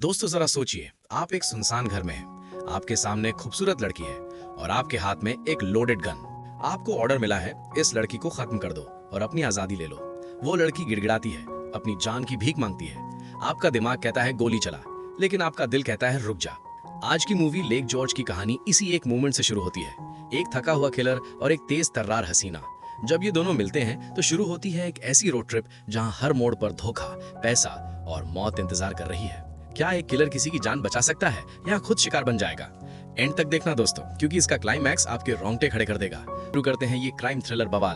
दोस्तों जरा सोचिए, आप एक सुनसान घर में हैं, आपके सामने एक खूबसूरत लड़की है और आपके हाथ में एक लोडेड गन। आपको ऑर्डर मिला है, इस लड़की को खत्म कर दो और अपनी आजादी ले लो। वो लड़की गिड़गिड़ाती है, अपनी जान की भीख मांगती है। आपका दिमाग कहता है गोली चला, लेकिन आपका दिल कहता है रुक जा। आज की मूवी लेक जॉर्ज की कहानी इसी एक मोमेंट से शुरू होती है। एक थका हुआ किलर और एक तेज तर्रार हसीना। जब ये दोनों मिलते हैं तो शुरू होती है एक ऐसी रोड ट्रिप जहां हर मोड़ पर धोखा, पैसा और मौत इंतजार कर रही है। क्या एक किलर किसी की जान बचा सकता है या खुद शिकार बन जाएगा? एंड तक देखना दोस्तों, क्योंकि इसका क्लाइमैक्स आपके रोंगटे खड़े कर देगा। शुरू करते हैं ये क्राइम थ्रिलर बवाल।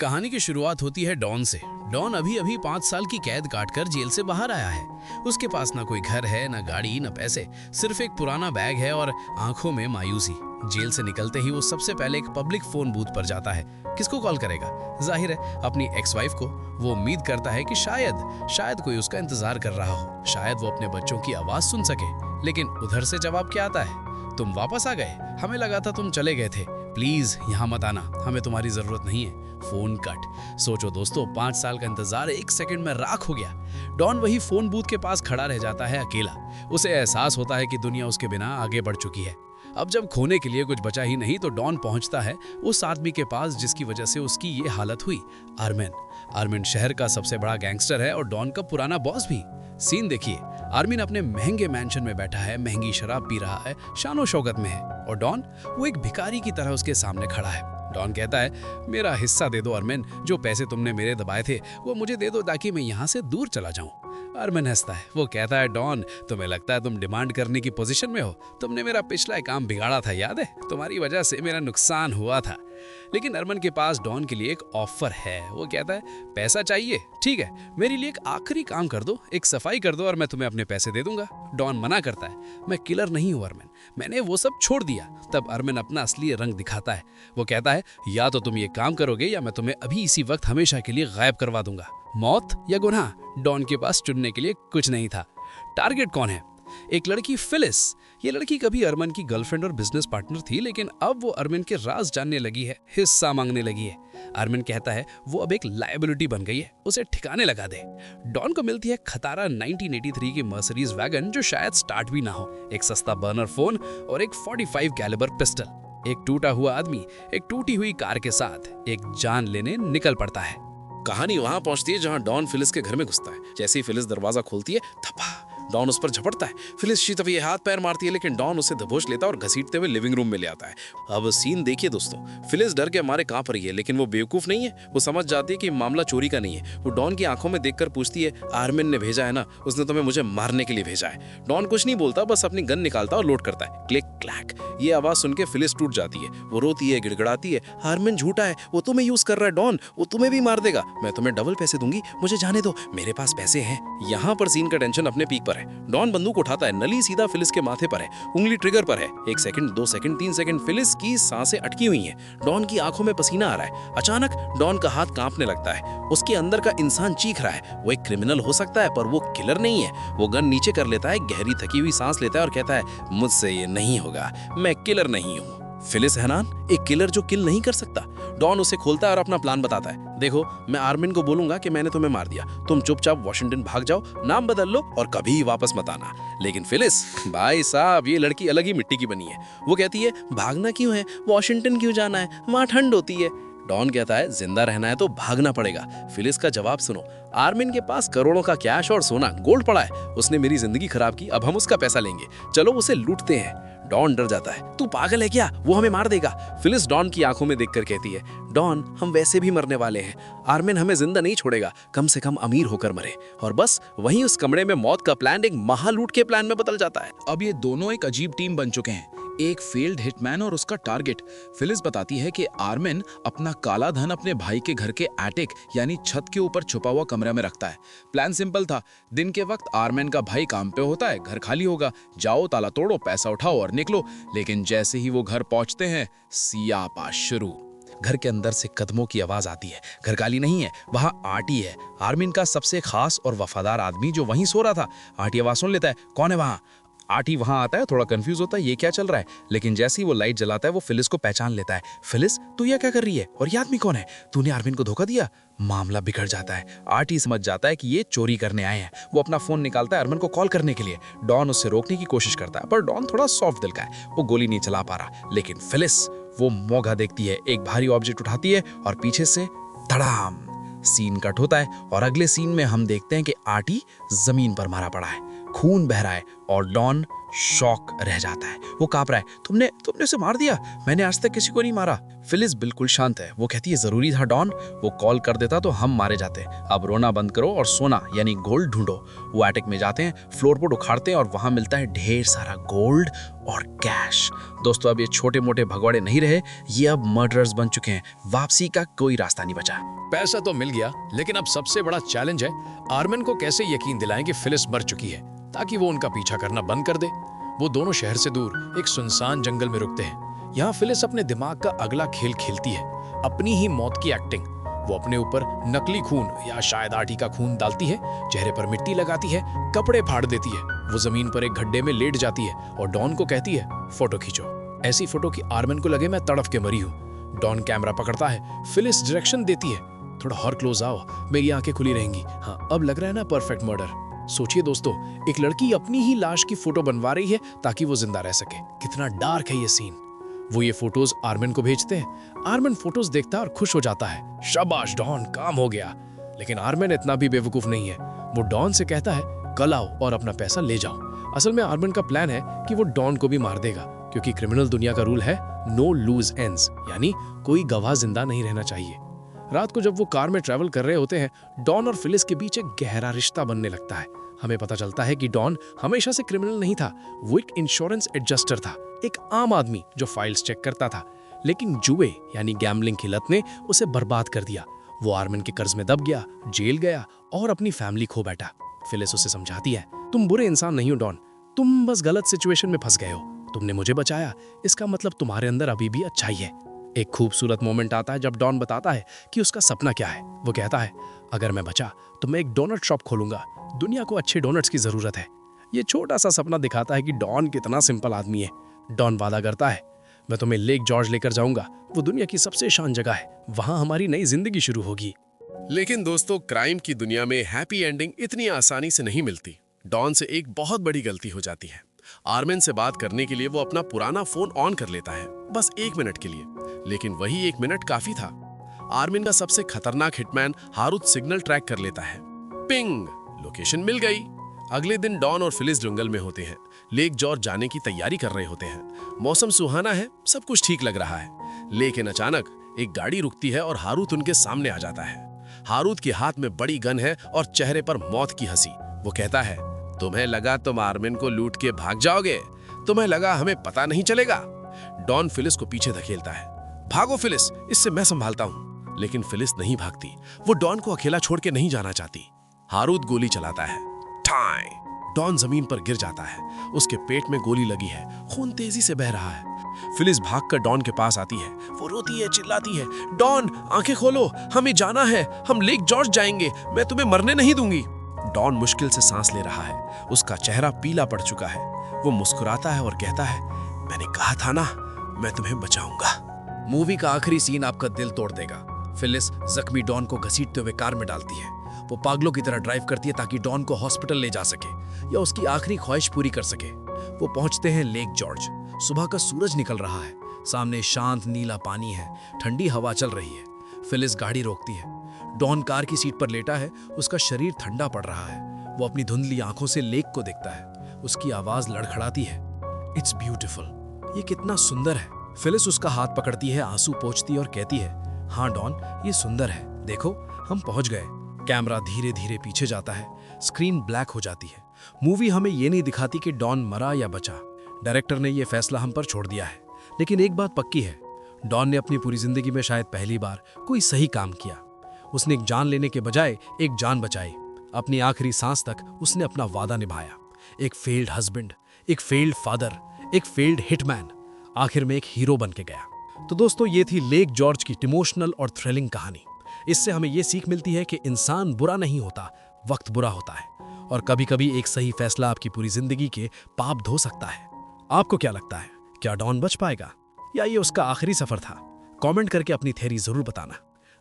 कहानी की शुरुआत होती है डॉन से। डॉन अभी अभी 5 साल की कैद काटकर जेल से बाहर आया है। उसके पास ना कोई घर है, ना गाड़ी, ना पैसे, सिर्फ एक पुराना बैग है और आंखों में मायूसी। जेल से निकलते ही वो सबसे पहले एक पब्लिक फोन बूथ पर जाता है। किसको कॉल करेगा? जाहिर है अपनी एक्स वाइफ को। वो उम्मीद करता है कि शायद कोई उसका इंतजार कर रहा हो, शायद वो अपने बच्चों की आवाज सुन सके। लेकिन उधर से जवाब क्या आता है? तुम वापस आ गए, हमें लगा था तुम चले गए थे, प्लीज यहाँ मत आना, हमें तुम्हारी जरूरत नहीं है। Phone cut. सोचो दोस्तों, 5 साल का इंतजार 1 सेकंड में राख हो गया। डॉन वही फोन बूथ के पास खड़ा रह जाता है अकेला। उसे एहसास होता है कि दुनिया उसके बिना आगे बढ़ चुकी है। अब जब खोने के लिए कुछ बचा ही नहीं तो डॉन पहुंचता है उस आदमी के पास जिसकी वजह से उसकी ये हालत हुई, आर्मिन। आर्मिन शहर का सबसे बड़ा गैंगस्टर है और डॉन का पुराना बॉस भी। सीन देखिए, आर्मिन अपने महंगे मैंशन में बैठा है, महंगी शराब पी रहा है, शानो शौकत में है, और डॉन वो एक भिखारी की तरह उसके सामने खड़ा है। डॉन कहता है, मेरा हिस्सा दे दो आर्मिन, जो पैसे तुमने मेरे दबाए थे वो मुझे दे दो ताकि मैं यहाँ से दूर चला जाऊं। आर्मिन हंसता है। वो कहता है, डॉन तुम्हें लगता है तुम डिमांड करने की पोजीशन में हो? तुमने मेरा पिछला काम बिगाड़ा था, याद है? तुम्हारी वजह से मेरा नुकसान हुआ था। लेकिन अरमान के पास डॉन के लिए एक ऑफर है। वो कहता है, पैसा चाहिए? ठीक है, मेरे लिए एक आखिरी काम कर दो, एक सफाई कर दो और मैं तुम्हें अपने पैसे दे दूंगा। डॉन मना करता है, मैं किलर नहीं हूं अरमान, मैंने वो सब छोड़ दिया। तब अरमान अपना असली रंग दिखाता है। वो कहता है, या तो तुम ये काम करोगे या मैं तुम्हें अभी इसी वक्त हमेशा के लिए गायब करवा दूंगा। मौत या गुनाह? डॉन के पास चुनने के लिए कुछ नहीं था। टारगेट कौन है? एक लड़की, फिलिस। ये लड़की कभी अरमान की गर्लफ्रेंड और बिजनेस पार्टनर थी, लेकिन अब वो अरमान के राज जानने लगी है, हिस्सा मांगने लगी है। अरमान कहता है वो अब एक लायबिलिटी बन गई है, उसे ठिकाने लगा दे। डॉन को मिलती है खतारा 1983 की मर्सिडीज वैगन, जो शायद स्टार्ट भी ना हो, एक सस्ता बर्नर फोन और एक 45 कैलिबर पिस्टल। एक टूटा हुआ आदमी एक टूटी हुई कार के साथ एक जान लेने निकल पड़ता है। कहानी वहां पहुंचती है जहां डॉन फिलिस के घर में घुसता है। जैसे ही फिलिस दरवाजा खोलती है, थपा, डॉन उस पर झपटता है। फिलिस शीतवी हाथ पैर मारती है, लेकिन डॉन उसे दबोच लेता है और घसीटते हुए लिविंग रूम में ले आता है। अब सीन देखिए दोस्तों, फिलिस डर के मारे कांप रही है, लेकिन वो बेवकूफ नहीं है। वो समझ जाती है कि मामला चोरी का नहीं है। वो डॉन की आंखों में देखकर पूछती है, आर्मिन ने भेजा है ना? उसने तुम्हें मुझे मारने के लिए भेजा है। डॉन कुछ नहीं बोलता, बस अपनी गन निकालता और लोड करता है। क्लिक क्लैक, ये आवाज सुन के फिलिस टूट जाती है। वो रोती है, गिड़गिड़ाती है, आर्मिन झूठा है, वो तुम्हें यूज कर रहा है डॉन, वो तुम्हें भी मार देगा। मैं तुम्हें डबल पैसे दूंगी, मुझे जाने दो, मेरे पास पैसे हैं। यहाँ पर सीन का टेंशन अपने पीक पर है। डॉन बंदूक उठाता है, नली सीधा फिलिस के माथे पर है, उंगली ट्रिगर पर है। 1 सेकंड, 2 सेकंड, 3 सेकंड, फिलिस की सांसें अटकी हुई हैं। डॉन की आंखों में पसीना आ रहा है। अचानक डॉन का हाथ कांपने लगता है। उसके अंदर का इंसान चीख रहा है। वो एक क्रिमिनल हो सकता है, पर वो किलर नहीं है। वो गन नीचे कर लेता है, गहरी थकी हुई सांस लेता है और कहता है, मुझसे ये नहीं होगा, मैं किलर नहीं हूँ। फिलिस हैरान, एक किलर जो किल नहीं कर सकता। डॉन उसे खोलता है और अपना प्लान बताता है। देखो, मैं आर्मिन को बोलूंगा कि मैंने तुम्हें मार दिया, तुम चुपचाप वॉशिंगटन भाग जाओ, नाम बदल लो और कभी वापस मत आना। लेकिन फिलिस, भाई साहब, ये लड़की अलग ही मिट्टी की बनी है। वो कहती है, भागना क्यों है, वॉशिंगटन क्यों जाना है, वहां ठंड होती है। डॉन कहता है, जिंदा रहना है तो भागना पड़ेगा। फिलिस का जवाब सुनो, आर्मिन के पास करोड़ों का कैश और सोना गोल्ड पड़ा है, उसने मेरी जिंदगी खराब की, अब हम उसका पैसा लेंगे, चलो उसे लूटते हैं। डॉन डर जाता है, तू पागल है क्या, वो हमें मार देगा। फिलिस डॉन की आंखों में देखकर कहती है, डॉन, हम वैसे भी मरने वाले हैं, आर्मिन हमें जिंदा नहीं छोड़ेगा, कम से कम अमीर होकर मरे। और बस वहीं उस कमरे में मौत का प्लान एक महालूट के प्लान में बदल जाता है। अब ये दोनों एक अजीब टीम बन चुके हैं, एक फेल्ड हिटमैन और उसका टारगेट। फिलिस बताती है कि आर्मिन अपना काला धन अपने भाई के घर के एटिक यानी छत के ऊपर छुपा हुआ कमरा में रखता है। प्लान सिंपल था, दिन के वक्त आर्मिन का भाई काम पे होता है, घर खाली होगा, जाओ ताला तोड़ो, पैसा उठाओ और निकलो। लेकिन जैसे ही वो घर पहुंचते हैं, सियापा शुरू। घर के अंदर से कदमों की आवाज आती है। घर खाली नहीं है, वहां आर्टी है, आर्मिन का सबसे खास और वफादार आदमी जो वहीं सो रहा था। आर्टी आवाज सुन लेता है, कौन है वहां? आर्टी वहां आता है, थोड़ा कंफ्यूज होता है ये क्या चल रहा है, लेकिन जैसे ही वो लाइट जलाता है वो फिलिस को पहचान लेता है। फिलिस, तू ये क्या कर रही है और ये आदमी कौन है? तूने आर्मिन को धोखा दिया। मामला बिगड़ जाता है। आर्टी समझ जाता है कि ये चोरी करने आए हैं। वो अपना फोन निकालता है आर्मिन को कॉल करने के लिए। डॉन उससे रोकने की कोशिश करता है, पर डॉन थोड़ा सॉफ्ट दिल का है, वो गोली नहीं चला पा रहा। लेकिन फिलिस वो मौका देखती है, एक भारी ऑब्जेक्ट उठाती है और पीछे से धड़ाम, सीन कट होता है और अगले सीन में हम देखते हैं कि आर्टी जमीन पर मारा पड़ा है, खून बह रहा है और डॉन शॉक रह जाता है। वो कांप रहा है, तुमने उसे मार दिया? मैंने आज तक किसी को नहीं मारा। फिलिस बिल्कुल शांत है। वो कहती है जरूरी था डॉन, वो कॉल कर देता तो हम मारे जाते। अब रोना बंद करो और सोना यानी गोल्ड ढूंढो। वो एटिक में जाते हैं, फ्लोरबोर्ड उखाड़ते हैं और वहां मिलता है ढेर सारा गोल्ड और कैश। दोस्तों, अब ये छोटे मोटे भगवाड़े नहीं रहे, ये अब मर्डरर्स बन चुके हैं। वापसी का कोई रास्ता नहीं बचा। पैसा तो मिल गया, लेकिन अब सबसे बड़ा चैलेंज है आर्मिन को कैसे यकीन दिलाएं कि फिलिस मर चुकी है, ताकि वो उनका पीछा करना बंद कर दे। वो दोनों शहर से दूर एक सुनसान जंगल में रुकते हैं। यहाँ फिलिस अपने दिमाग का अगला खेल खेलती है, अपनी ही मौत की एक्टिंग। वो अपने ऊपर नकली खून या शायद आर्टी का खून डालती है, चेहरे पर मिट्टी लगाती है, कपड़े फाड़ देती है। वो जमीन पर एक गड्ढे में लेट जाती है और डॉन को कहती है फोटो खींचो, ऐसी फोटो कि आर्मिन को लगे मैं तड़फ के मरी हूँ। डॉन कैमरा पकड़ता है, फिलिस डायरेक्शन देती है, थोड़ा और क्लोज आओ, मेरी आंखें खुली रहेंगी। हाँ, अब लग रहा है ना परफेक्ट मर्डर। सोचिए दोस्तों, एक लड़की अपनी ही लाश की फोटो बनवा रही है ताकि वो जिंदा रह सके। कितना डार्क है ये सीन। वो ये फोटोज आर्मिन को भेजते हैं। आर्मिन फोटोज देखता है और खुश हो जाता है, शाबाश डॉन, काम हो गया। लेकिन आर्मिन इतना भी बेवकूफ नहीं है। वो डॉन से कहता है कल आओ और अपना पैसा ले जाओ। असल में आर्मिन का प्लान है कि वो डॉन को भी मार देगा, क्योंकि क्रिमिनल दुनिया का रूल है नो लूज एंड्स, यानी कोई गवाह जिंदा नहीं रहना चाहिए। रात को जब वो कार में ट्रैवल कर रहे होते हैं, डॉन और फिलिस के बीच एक गहरा रिश्ता बनने लगता है। हमें पता चलता है कि डॉन हमेशा से क्रिमिनल नहीं था, वो एक इंश्योरेंस एडजस्टर था, एक आम आदमी जो फाइल्स चेक करता था। लेकिन जुए यानी गैम्बलिंग की लत ने उसे बर्बाद कर दिया। वो आर्मिन के कर्ज में दब गया, जेल गया और अपनी फैमिली खो बैठा। फिलिस उसे समझाती है, तुम बुरे इंसान नहीं हो डॉन, तुम बस गलत सिचुएशन में फंस गए हो। तुमने मुझे बचाया, इसका मतलब तुम्हारे अंदर अभी भी अच्छाई है। एक खूबसूरत मोमेंट आता है जब डॉन बताता है कि उसका सपना क्या है। वो कहता है अगर मैं बचा तो मैं एक डोनट शॉप खोलूंगा, दुनिया को अच्छे डोनट्स की जरूरत है। ये छोटा सा सपना दिखाता है कि डॉन कितना सिंपल आदमी है। डॉन वादा करता है मैं तुम्हें लेक जॉर्ज लेकर जाऊंगा, वो दुनिया की सबसे शान जगह है, वहां हमारी नई जिंदगी शुरू होगी। लेकिन दोस्तों, क्राइम की दुनिया में हैप्पी एंडिंग इतनी आसानी से नहीं मिलती। डॉन से एक बहुत बड़ी गलती हो जाती है। आर्मिन से बात करने के लिए वो अपना पुराना फोन ऑन कर लेता है, बस 1 मिनट के लिए। लेकिन वही 1 मिनट काफी था। आर्मिन का सबसे खतरनाक हिटमैन हारूत सिग्नल ट्रैक कर लेता है। पिंग, लोकेशन मिल गई। अगले दिन डॉन और फिलिस जंगल में होते हैं, लेक जॉर्ज जाने की तैयारी कर रहे होते हैं। मौसम सुहाना है, सब कुछ ठीक लग रहा है। लेकिन अचानक एक गाड़ी रुकती है और हारूत उनके सामने आ जाता है। हारूत के हाथ में बड़ी गन है और चेहरे पर मौत की हंसी। वो कहता है तुम्हें लगा तुम आर्मिन को लूट के भाग जाओगे, तुम्हें लगा हमें पता नहीं चलेगा। डॉन फिलिस को पीछे धकेलता है, भागो फिलिस, इससे मैं संभालता हूं। लेकिन फिलिस नहीं भागती, वो डॉन को अकेला छोड़ के नहीं जाना चाहती। हारूत गोली चलाता है, ठाई, डॉन जमीन पर गिर जाता है। उसके पेट में गोली लगी है, खून तेजी से बह रहा है। फिलिस भागकर डॉन के पास आती है, वो रोती है, चिल्लाती है, डॉन आंखें खोलो, हमें जाना है, हम लेक जॉर्ज जाएंगे, मैं तुम्हें मरने नहीं दूंगी। डॉन मुश्किल से सांस ले रहा है, उसका चेहरा पीला पड़ चुका है। वो मुस्कुराता है और कहता है मैंने कहा था ना, मैं तुम्हें बचाऊंगा। मूवी का आखिरी सीन आपका दिल तोड़ देगा। फिलिस जख्मी डॉन को घसीटते हुए कार में डालती है। वो पागलों की तरह ड्राइव करती है ताकि डॉन को हॉस्पिटल ले जा सके या उसकी आखिरी ख्वाहिश पूरी कर सके। वो पहुंचते हैं लेक जॉर्ज। सुबह का सूरज निकल रहा है, सामने शांत नीला पानी है, ठंडी हवा चल रही है। फिलिस गाड़ी रोकती है। डॉन कार की सीट पर लेटा है, उसका शरीर ठंडा पड़ रहा है। वो अपनी धुंधली आंखों से लेक को देखता है। उसकी आवाज लड़खड़ाती है, इट्स ब्यूटीफुल, ये कितना सुंदर है। फिलिस उसका हाथ पकड़ती है, आंसू पोंछती है और कहती है हाँ डॉन, ये सुंदर है, देखो हम पहुंच गए। कैमरा धीरे धीरे पीछे जाता है, स्क्रीन ब्लैक हो जाती है। मूवी हमें ये नहीं दिखाती कि डॉन मरा या बचा। डायरेक्टर ने यह फैसला हम पर छोड़ दिया है। लेकिन एक बात पक्की है, डॉन ने अपनी पूरी जिंदगी में शायद पहली बार कोई सही काम किया। उसने एक जान लेने के बजाय एक जान बचाई। अपनी आखिरी सांस तक उसने अपना वादा निभाया। एक फेल्ड हस्बैंड, एक फेल्ड फादर, एक फेल्ड हिटमैन, आखिर में एक हीरो बन के गया। तो दोस्तों, ये थी लेक जॉर्ज की इमोशनल और थ्रिलिंग कहानी। इससे हमें ये सीख मिलती है कि इंसान बुरा नहीं होता, वक्त बुरा होता है। और कभी-कभी एक सही फैसला आपकी पूरी जिंदगी के पाप धो सकता है। आपको क्या लगता है, क्या डॉन बच पाएगा या ये उसका आखिरी सफर था? कमेंट करके अपनी थ्योरी जरूर बताना।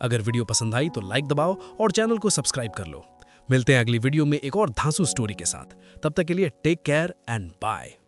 अगर वीडियो पसंद आई तो लाइक दबाओ और चैनल को सब्सक्राइब कर लो। मिलते हैं अगली वीडियो में एक और धांसू स्टोरी के साथ। तब तक के लिए टेक केयर एंड बाय।